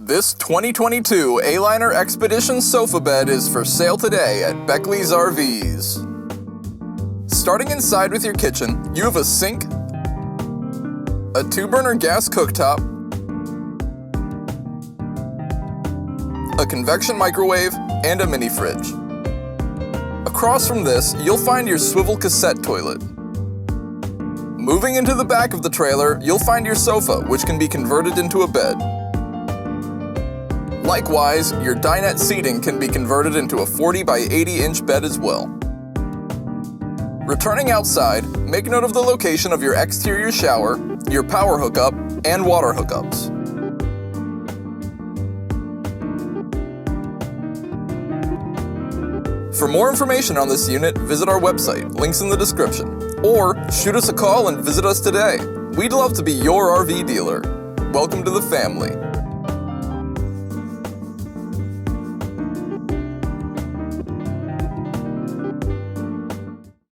This 2022 ALiner Expedition sofa bed is for sale today at Beckley's RVs. Starting inside with your kitchen, you have a sink, a 2-burner gas cooktop, a convection microwave, and a mini fridge. Across from this, you'll find your swivel cassette toilet. Moving into the back of the trailer, you'll find your sofa, which can be converted into a bed. Likewise, your dinette seating can be converted into a 40 by 80 inch bed as well. Returning outside, make note of the location of your exterior shower, your power hookup, and water hookups. For more information on this unit, visit our website, links in the description, or shoot us a call and visit us today. We'd love to be your RV dealer. Welcome to the family.